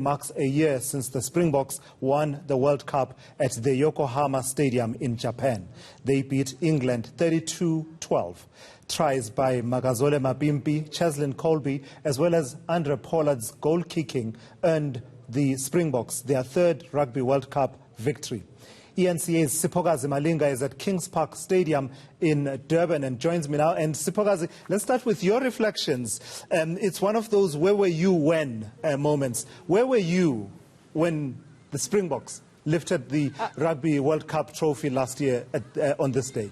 Marks a year since the Springboks won the World Cup at the Yokohama Stadium in Japan. They beat England 32-12. Tries by Magazole Mapimpi, Cheslin Colby, as well as Andre Pollard's goal kicking earned the Springboks their third Rugby World Cup victory. eNCA's Siphokazi Malinga is at Kings Park Stadium in Durban and joins me now. And Siphokazi, let's start with your reflections. It's one of those where were you when moments. Where were you when the Springboks lifted the Rugby World Cup trophy last year on this day?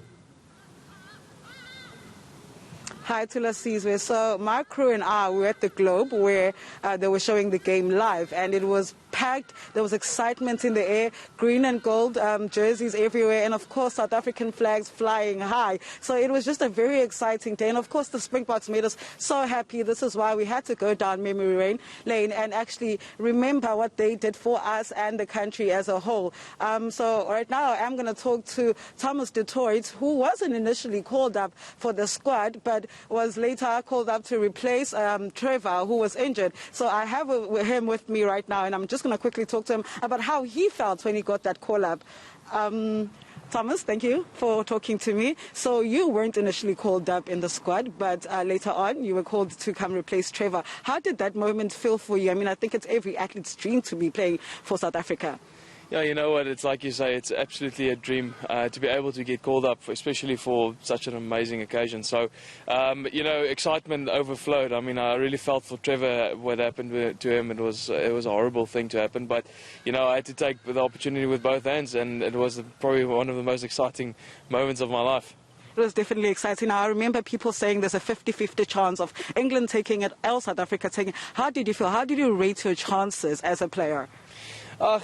Hi to Lasizwe. So my crew and I were at the Globe where they were showing the game live, and it was packed. There was excitement in the air, green and gold jerseys everywhere, and of course South African flags flying high. So it was just a very exciting day, and of course the Springboks made us so happy. This is why we had to go down memory lane and actually remember what they did for us and the country as a whole. So right now I'm going to talk to Thomas du Toit, who wasn't initially called up for the squad, but was later called up to replace Trevor, who was injured. So I have him with me right now, and I'm just going to quickly talk to him about how he felt when he got that call up. Thomas, thank you for talking to me. So you weren't initially called up in the squad, but later on you were called to come replace Trevor. How did that moment feel for you? I mean, I think it's every athlete's dream to be playing for South Africa. Yeah, you know what, it's like you say, it's absolutely a dream to be able to get called up, especially for such an amazing occasion. So, you know, excitement overflowed. I mean, I really felt for Trevor what happened to him. It was a horrible thing to happen, but, you know, I had to take the opportunity with both hands, and it was probably one of the most exciting moments of my life. It was definitely exciting. Now, I remember people saying there's a 50-50 chance of England taking it, or South Africa taking it. How did you feel? How did you rate your chances as a player?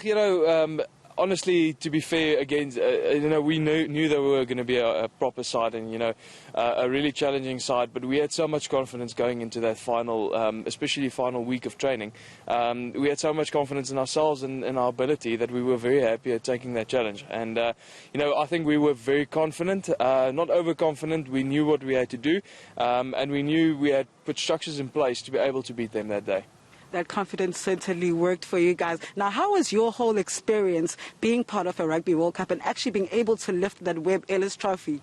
You know, honestly, to be fair, again, you know, we knew that we were going to be a proper side and, you know, a really challenging side. But we had so much confidence going into that final, especially final week of training. We had so much confidence in ourselves and in our ability that we were very happy at taking that challenge. And, you know, I think we were very confident, not overconfident. We knew what we had to do, and we knew we had put structures in place to be able to beat them that day. That confidence certainly worked for you guys. Now, how was your whole experience being part of a Rugby World Cup and actually being able to lift that Webb Ellis trophy?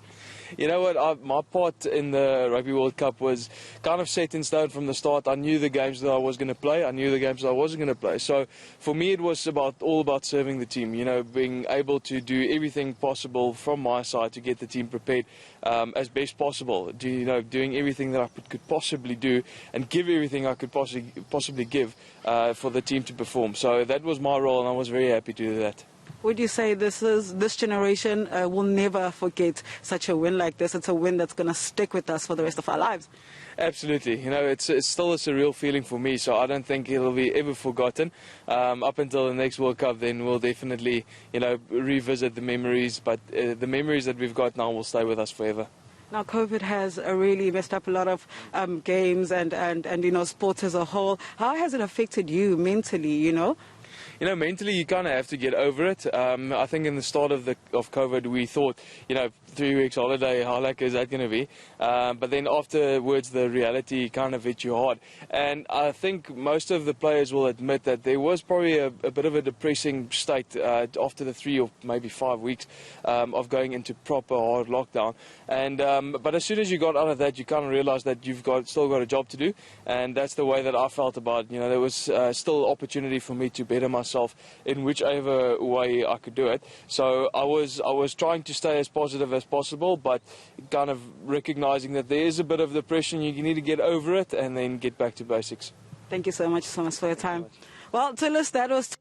You know what, my part in the Rugby World Cup was kind of set in stone from the start. I knew the games that I was going to play. I knew the games that I wasn't going to play. So for me, it was all about serving the team, you know, being able to do everything possible from my side to get the team prepared as best possible. You know, doing everything that I could possibly do and give everything I could possibly give for the team to perform. So that was my role, and I was very happy to do that. Would you say this generation will never forget such a win like this? It's a win that's going to stick with us for the rest of our lives. Absolutely. You know, it's still a surreal feeling for me, so I don't think it'll be ever forgotten. Up until the next World Cup, then we'll definitely, you know, revisit the memories, but the memories that we've got now will stay with us forever. Now, COVID has really messed up a lot of games and you know, sports as a whole. How has it affected you mentally, you know? You know, mentally, you kind of have to get over it. I think in the start of COVID, we thought, you know, 3 weeks holiday, how lucky is that going to be? But then afterwards, the reality kind of hit you hard. And I think most of the players will admit that there was probably a bit of a depressing state after the 3 or maybe 5 weeks of going into proper hard lockdown. And but as soon as you got out of that, you kind of realized that you've still got a job to do. And that's the way that I felt about it. You know, there was still opportunity for me to better myself in whichever way I could do it. So I was trying to stay as positive as possible, but kind of recognizing that there is a bit of depression. You need to get over it and then get back to basics. Thank you so much, Thomas, for your time. Well, tell us, that was...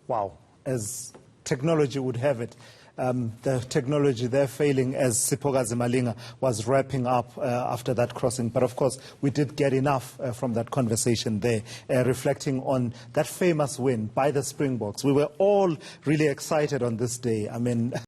Wow, as technology would have it. The technology there failing as Siphokazi Malinga was wrapping up after that crossing. But of course, we did get enough from that conversation there, reflecting on that famous win by the Springboks. We were all really excited on this day. I mean...